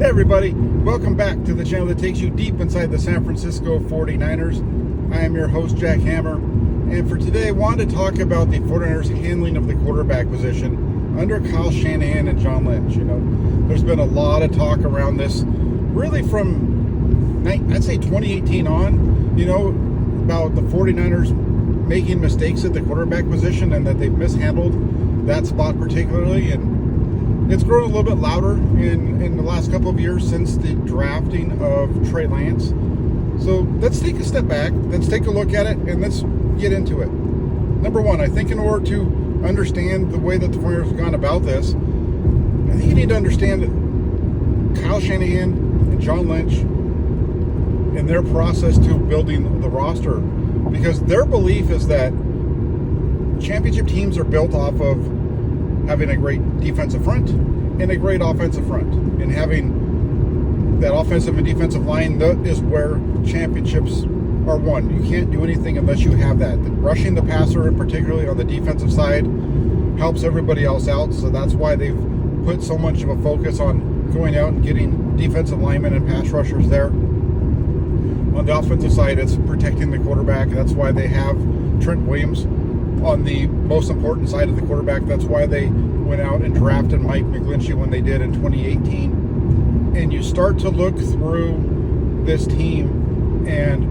Hey everybody, welcome back to the channel that takes you deep inside the San Francisco 49ers. I am your host, Jack Hammer, and for today I wanted to talk about the 49ers handling of the quarterback position under Kyle Shanahan and John Lynch. You know, there's been a lot of talk around this really from, I'd say 2018 on, you know, about the 49ers making mistakes at the quarterback position and that they've mishandled that spot particularly, and it's grown a little bit louder in the last couple of years since the drafting of Trey Lance. So let's take a step back, let's take a look at it, and let's get into it. Number one, I think in order to understand the way that the 49ers have gone about this, I think you need to understand Kyle Shanahan and John Lynch and their process to building the roster, because their belief is that championship teams are built off of having a great defensive front and a great offensive front, and having that offensive and defensive line, that is where championships are won. You can't do anything unless you have that. Rushing the passer, particularly on the defensive side, helps everybody else out, so that's why they've put so much of a focus on going out and getting defensive linemen and pass rushers there. On the offensive side, it's protecting the quarterback. That's why they have Trent Williams on the most important side of the quarterback. That's why they went out and drafted Mike McGlinchey when they did in 2018. And you start to look through this team, and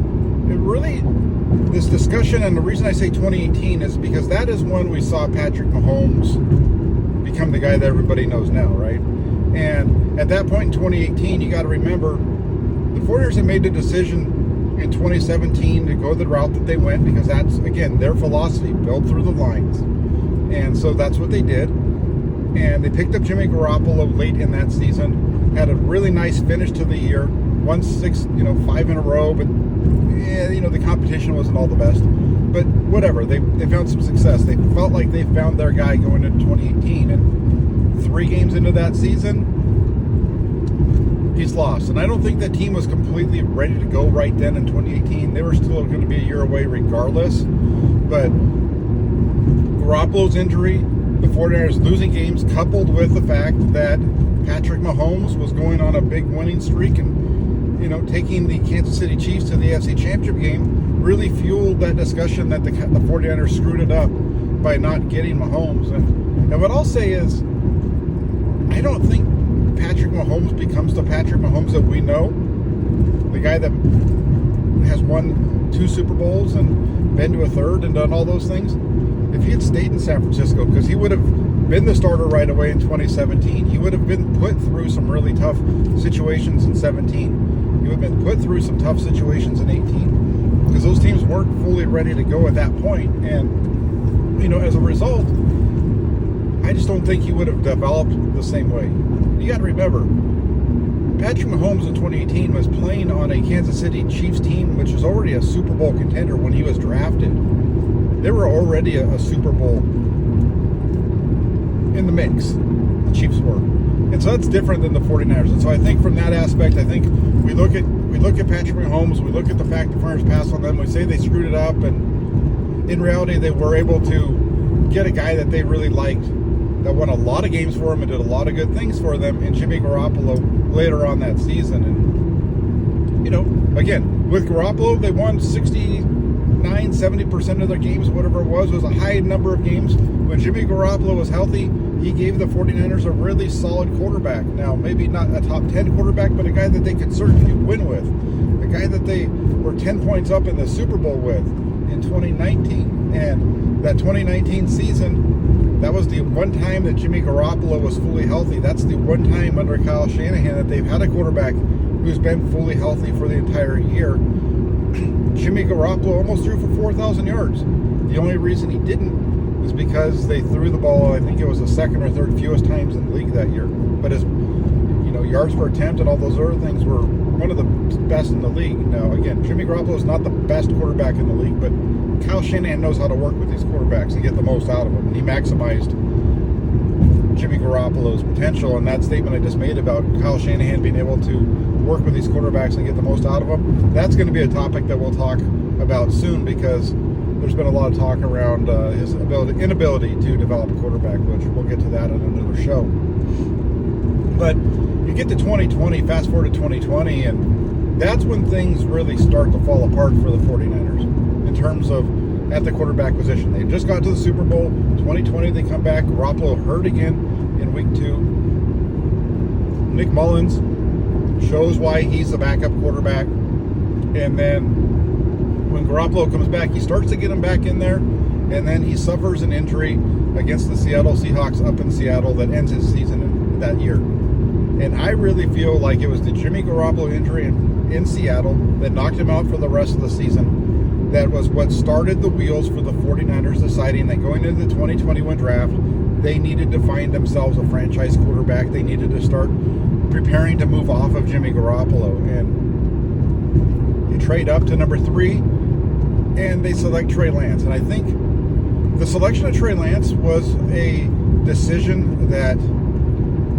it really, this discussion, and the reason I say 2018 is because that is when we saw Patrick Mahomes become the guy that everybody knows now, right? And at that point in 2018, you got to remember, the 49ers had made the decision in 2017 to go the route that they went, because that's, again, their philosophy, build through the lines. And so that's what they did. And they picked up Jimmy Garoppolo late in that season, had a really nice finish to the year, won 5 in a row, but yeah, the competition wasn't all the best. But whatever, they found some success. They felt like they found their guy going into 2018, and 3 games into that season, he's lost. And I don't think that team was completely ready to go right then in 2018. They were still going to be a year away regardless. But Garoppolo's injury, the 49ers losing games, coupled with the fact that Patrick Mahomes was going on a big winning streak and, taking the Kansas City Chiefs to the AFC Championship game, really fueled that discussion that the 49ers screwed it up by not getting Mahomes. And what I'll say is, I don't think Patrick Mahomes becomes the Patrick Mahomes that we know, the guy that has won 2 Super Bowls and been to a third and done all those things, if he had stayed in San Francisco, because he would have been the starter right away in 2017. He would have been put through some really tough situations in 17. He would have been put through some tough situations in 18, because those teams weren't fully ready to go at that point. And, as a result, I just don't think he would have developed the same way. You got to remember, Patrick Mahomes in 2018 was playing on a Kansas City Chiefs team, which was already a Super Bowl contender when he was drafted. They were already a Super Bowl in the mix. The Chiefs were. And so that's different than the 49ers. And so I think from that aspect, I think we look at Patrick Mahomes, we look at the fact the 49ers passed on them, we say they screwed it up, and in reality they were able to get a guy that they really liked, that won a lot of games for them and did a lot of good things for them, in Jimmy Garoppolo later on that season. And, again, with Garoppolo, they won 70% of their games, whatever it was a high number of games. When Jimmy Garoppolo was healthy, he gave the 49ers a really solid quarterback. Now, maybe not a top 10 quarterback, but a guy that they could certainly win with. A guy that they were 10 points up in the Super Bowl with in 2019. And that 2019 season, that was the one time that Jimmy Garoppolo was fully healthy. That's the one time under Kyle Shanahan that they've had a quarterback who's been fully healthy for the entire year. Jimmy Garoppolo almost threw for 4,000 yards. The only reason he didn't was because they threw the ball, I think it was the second or third fewest times in the league that year. But his, yards per attempt and all those other things were one of the best in the league. Now, again, Jimmy Garoppolo is not the best quarterback in the league, but Kyle Shanahan knows how to work with these quarterbacks and get the most out of them. And he maximized Jimmy Garoppolo's potential. And that statement I just made about Kyle Shanahan being able to work with these quarterbacks and get the most out of them, that's going to be a topic that we'll talk about soon, because there's been a lot of talk around his inability to develop a quarterback, which we'll get to that on another show. But you get to 2020, fast forward to 2020, and that's when things really start to fall apart for the 49ers in terms of at the quarterback position. They just got to the Super Bowl. 2020, they come back. Garoppolo hurt again in week 2. Nick Mullins shows why he's the backup quarterback. And then when Garoppolo comes back, he starts to get him back in there. And then he suffers an injury against the Seattle Seahawks up in Seattle that ends his season that year. And I really feel like it was the Jimmy Garoppolo injury in Seattle that knocked him out for the rest of the season. That was what started the wheels for the 49ers deciding that going into the 2021 draft, they needed to find themselves a franchise quarterback. They needed to start preparing to move off of Jimmy Garoppolo. And they trade up to number 3, and they select Trey Lance. And I think the selection of Trey Lance was a decision that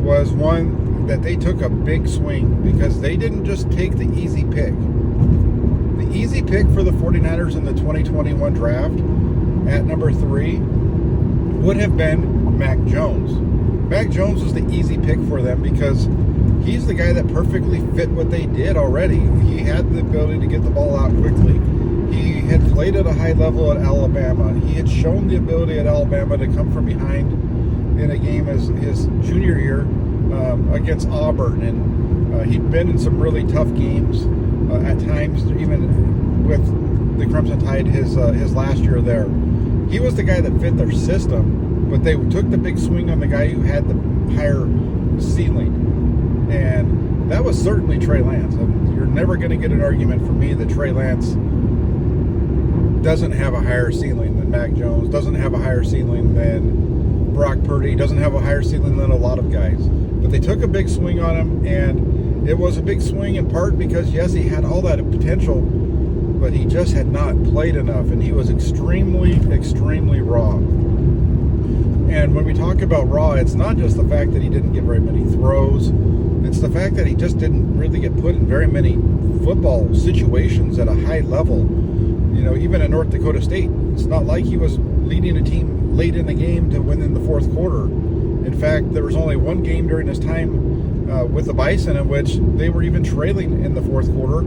was one that they took a big swing, because they didn't just take the easy pick. The easy pick for the 49ers in the 2021 draft at number 3 would have been Mac Jones. Mac Jones was the easy pick for them because he's the guy that perfectly fit what they did already. He had the ability to get the ball out quickly. He had played at a high level at Alabama. He had shown the ability at Alabama to come from behind in a game as his junior year against Auburn. And he'd been in some really tough games at times, even with the Crimson Tide his last year there. He was the guy that fit their system, but they took the big swing on the guy who had the higher ceiling. And that was certainly Trey Lance. And you're never going to get an argument from me that Trey Lance doesn't have a higher ceiling than Mac Jones, doesn't have a higher ceiling than Brock Purdy, doesn't have a higher ceiling than a lot of guys. But they took a big swing on him, and it was a big swing in part because, yes, he had all that potential, but he just had not played enough, and he was extremely, extremely raw. And when we talk about raw, it's not just the fact that he didn't get very many throws. It's the fact that he just didn't really get put in very many football situations at a high level. You know, even at North Dakota State, it's not like he was leading a team late in the game to win in the fourth quarter. In fact, there was only one game during his time with the Bison in which they were even trailing in the fourth quarter.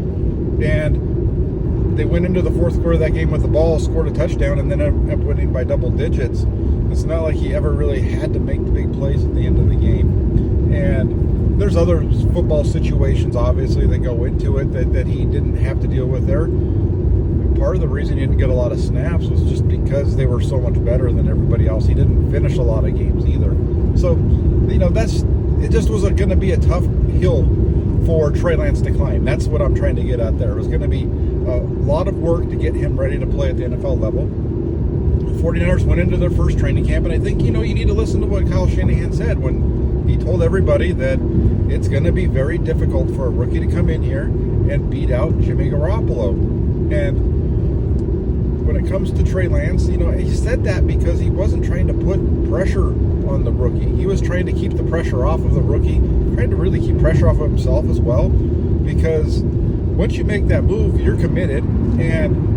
And they went into the fourth quarter of that game with the ball, scored a touchdown, and then ended up winning by double digits. It's not like he ever really had to make the big plays at the end of the game. And there's other football situations, obviously, that go into it that he didn't have to deal with there. Part of the reason he didn't get a lot of snaps was just because they were so much better than everybody else. He didn't finish a lot of games either. So, you know, it just was going to be a tough hill for Trey Lance to climb. That's what I'm trying to get at there. It was going to be a lot of work to get him ready to play at the NFL level. The 49ers went into their first training camp, and I think, you know, you need to listen to what Kyle Shanahan said when he told everybody that it's going to be very difficult for a rookie to come in here and beat out Jimmy Garoppolo. And when it comes to Trey Lance, you know, he said that because he wasn't trying to put pressure on the rookie. He was trying to keep the pressure off of the rookie, trying to really keep pressure off of himself as well, because once you make that move, you're committed, and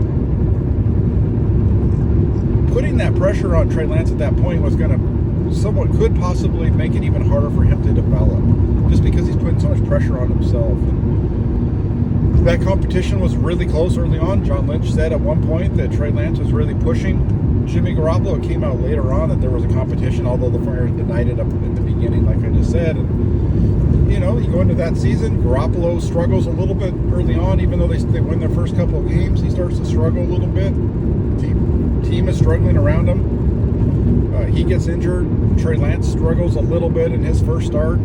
putting that pressure on Trey Lance at that point was going to could possibly make it even harder for him to develop, just because he's putting so much pressure on himself. And that competition was really close early on. John Lynch said at one point that Trey Lance was really pushing Jimmy Garoppolo. It came out later on that there was a competition, although the 49ers denied it up at the beginning, like I just said. And, you know, you go into that season, Garoppolo struggles a little bit early on, even though they win their first couple of games. He starts to struggle a little bit. Team is struggling around him. He gets injured. Trey Lance struggles a little bit in his first start.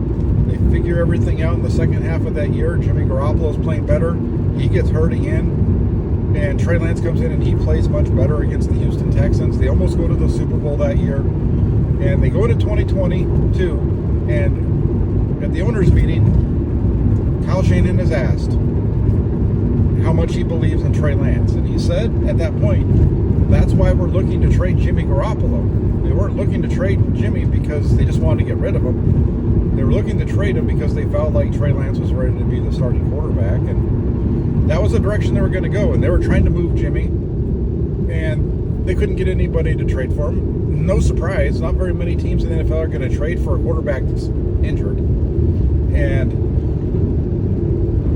They figure everything out in the second half of that year. Jimmy Garoppolo is playing better. He gets hurt again. And Trey Lance comes in and he plays much better against the Houston Texans. They almost go to the Super Bowl that year. And they go into 2022. And at the owners' meeting, Kyle Shanahan is asked how much he believes in Trey Lance. And he said at that point, that's why we're looking to trade Jimmy Garoppolo. They weren't looking to trade Jimmy because they just wanted to get rid of him. They were looking to trade him because they felt like Trey Lance was ready to be the starting quarterback. And that was the direction they were going to go. And they were trying to move Jimmy. And they couldn't get anybody to trade for him. No surprise, not very many teams in the NFL are going to trade for a quarterback that's injured. And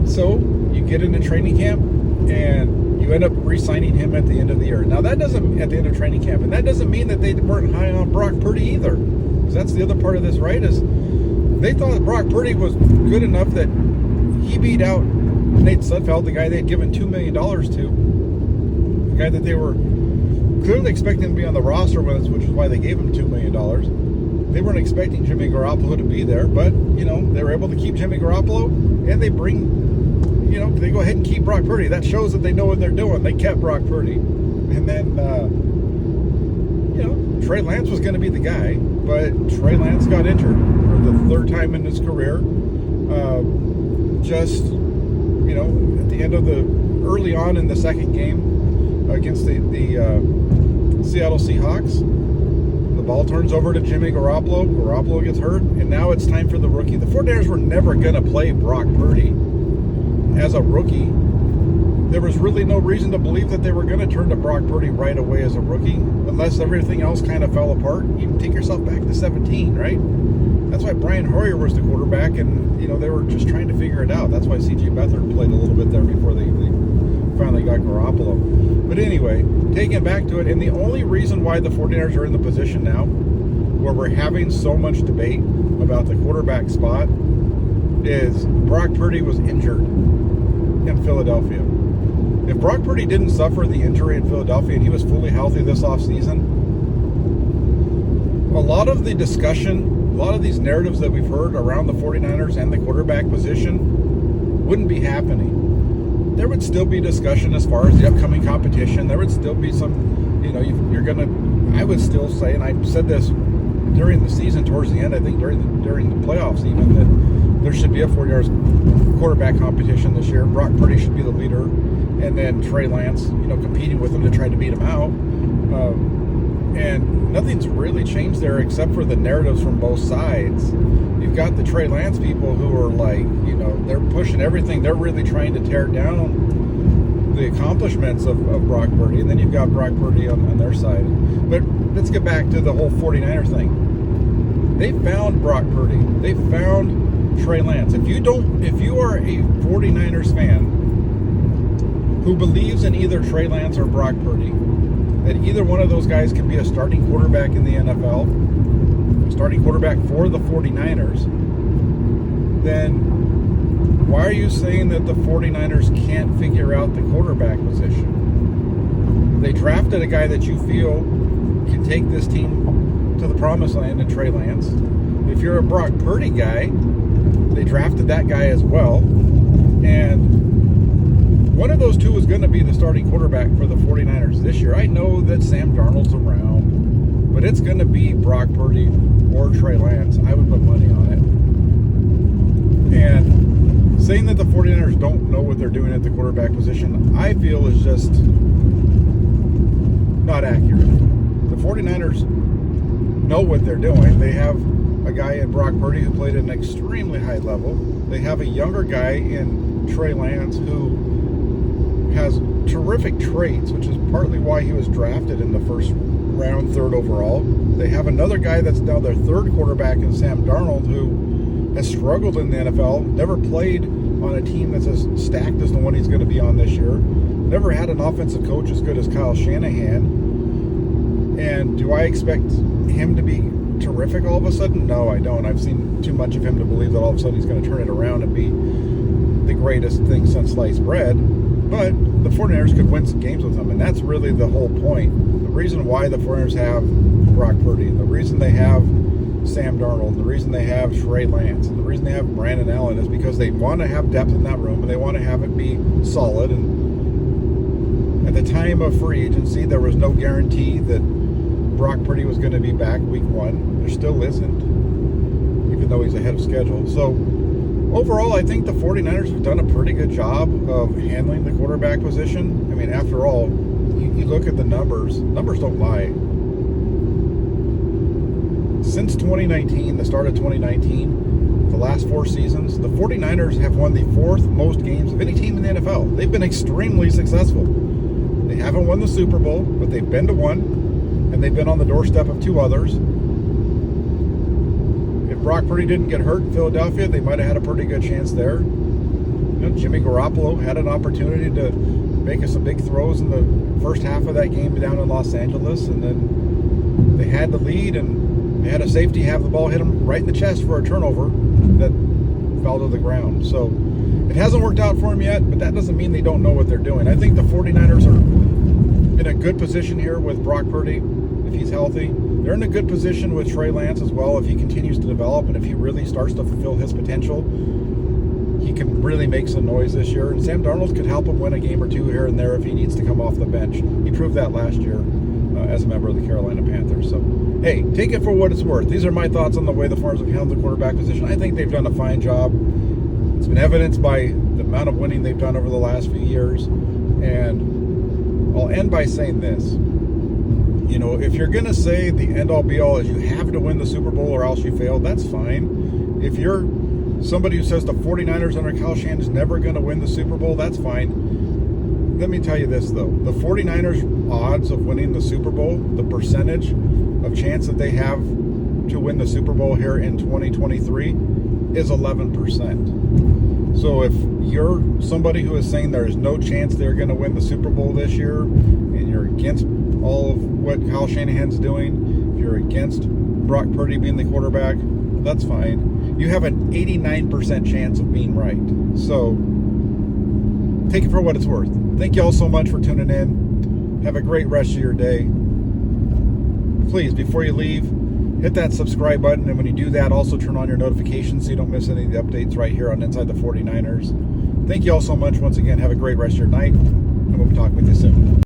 so you get into training camp and you end up re-signing him at the end of the year. Now that doesn't, at the end of training camp, and that doesn't mean that they weren't high on Brock Purdy either. Because that's the other part of this, right? Is they thought that Brock Purdy was good enough that he beat out Nate Sudfeld, the guy they had given $2 million to, the guy that they were clearly expecting to be on the roster with us, which is why they gave him $2 million. They weren't expecting Jimmy Garoppolo to be there, but, you know, they were able to keep Jimmy Garoppolo, and they bring, you know, they go ahead and keep Brock Purdy. That shows that they know what they're doing. They kept Brock Purdy. And then, you know, Trey Lance was going to be the guy, but Trey Lance got injured for the third time in his career. Just, you know, at the end of early on in the second game against the Seattle Seahawks, the ball turns over to Jimmy Garoppolo. Garoppolo gets hurt, and now it's time for the rookie. The 49ers were never going to play Brock Purdy as a rookie. There was really no reason to believe that they were going to turn to Brock Purdy right away as a rookie, unless everything else kind of fell apart. You can take yourself back to 17, right? That's why Brian Hoyer was the quarterback, and, you know, they were just trying to figure it out. That's why C.J. Beathard played a little bit there before they finally got Garoppolo. But anyway, taking it back to it, and the only reason why the 49ers are in the position now where we're having so much debate about the quarterback spot is Brock Purdy was injured in Philadelphia. If Brock Purdy didn't suffer the injury in Philadelphia and he was fully healthy this offseason, a lot of the discussion, a lot of these narratives that we've heard around the 49ers and the quarterback position wouldn't be happening. There would still be discussion as far as the upcoming competition. There would still be some, you know, I would still say, and I said this during the season towards the end, I think during the playoffs even, that there should be a 49ers quarterback competition this year. Brock Purdy should be the leader, and then Trey Lance, you know, competing with him to try to beat him out. And nothing's really changed there except for the narratives from both sides. You've got the Trey Lance people who are like, you know, they're pushing everything. They're really trying to tear down the accomplishments of Brock Purdy. And then you've got Brock Purdy on their side. But let's get back to the whole 49er thing. They found Brock Purdy. They found Trey Lance. If you are a 49ers fan who believes in either Trey Lance or Brock Purdy, that either one of those guys can be a starting quarterback in the NFL, a starting quarterback for the 49ers, then why are you saying that the 49ers can't figure out the quarterback position? They drafted a guy that you feel can take this team to the promised land in Trey Lance. If you're a Brock Purdy guy, they drafted that guy as well. And one of those two is going to be the starting quarterback for the 49ers this year. I know that Sam Darnold's around, but it's going to be Brock Purdy or Trey Lance. I would put money on it. And saying that the 49ers don't know what they're doing at the quarterback position, I feel is just not accurate. The 49ers know what they're doing. They have a guy in Brock Purdy who played at an extremely high level. They have a younger guy in Trey Lance who has terrific traits, which is partly why he was drafted in the first round, third overall. They have another guy that's now their third quarterback in Sam Darnold, who has struggled in the NFL, never played on a team that's as stacked as the one he's going to be on this year, never had an offensive coach as good as Kyle Shanahan. And do I expect him to be terrific all of a sudden? No, I don't. I've seen too much of him to believe that all of a sudden he's going to turn it around and be the greatest thing since sliced bread. But the 49ers could win some games with him, and that's really the whole point. The reason why the 49ers have Brock Purdy, and the reason they have Sam Darnold, and the reason they have Trey Lance, and the reason they have Brandon Allen is because they want to have depth in that room, and they want to have it be solid. And at the time of free agency, there was no guarantee that Brock Purdy was going to be back week one. There still isn't, even though he's ahead of schedule. So overall, I think the 49ers have done a pretty good job of handling the quarterback position. I mean, after all, you look at the numbers. Numbers don't lie. Since 2019, the start of 2019, the last 4 seasons, the 49ers have won the 4th most games of any team in the NFL. They've been extremely successful. They haven't won the Super Bowl, but they've been to one, and they've been on the doorstep of 2 others. If if Brock Purdy didn't get hurt in Philadelphia, they might have had a pretty good chance there. Jimmy Garoppolo had an opportunity to make us some big throws in the first half of that game down in Los Angeles, and then they had the lead, and they had a safety have the ball hit him right in the chest for a turnover that fell to the ground. So it hasn't worked out for him yet, but that doesn't mean they don't know what they're doing. I think the 49ers are in a good position here with Brock Purdy, if he's healthy. They're in a good position with Trey Lance as well, if he continues to develop and if he really starts to fulfill his potential. He can really make some noise this year, and Sam Darnold could help him win a game or two here and there if he needs to come off the bench. He proved that last year as a member of the Carolina Panthers. So, hey, take it for what it's worth. These are my thoughts on the way the Farmers have handled the quarterback position. I think they've done a fine job. It's been evidenced by the amount of winning they've done over the last few years. And I'll end by saying this. If you're going to say the end-all be-all is you have to win the Super Bowl or else you fail, that's fine. If you're somebody who says the 49ers under Kyle Shanahan is never going to win the Super Bowl, that's fine. Let me tell you this, though. The 49ers' odds of winning the Super Bowl, the percentage of chance that they have to win the Super Bowl here in 2023 is 11%. So if you're somebody who is saying there is no chance they're going to win the Super Bowl this year, and you're against all of what Kyle Shanahan's doing, if you're against Brock Purdy being the quarterback, that's fine. You have an 89% chance of being right. So take it for what it's worth. Thank you all so much for tuning in. Have a great rest of your day. Please, before you leave, hit that subscribe button, and when you do that, also turn on your notifications so you don't miss any of the updates right here on Inside the 49ers. Thank you all so much once again. Have a great rest of your night, and we'll be talking with you soon.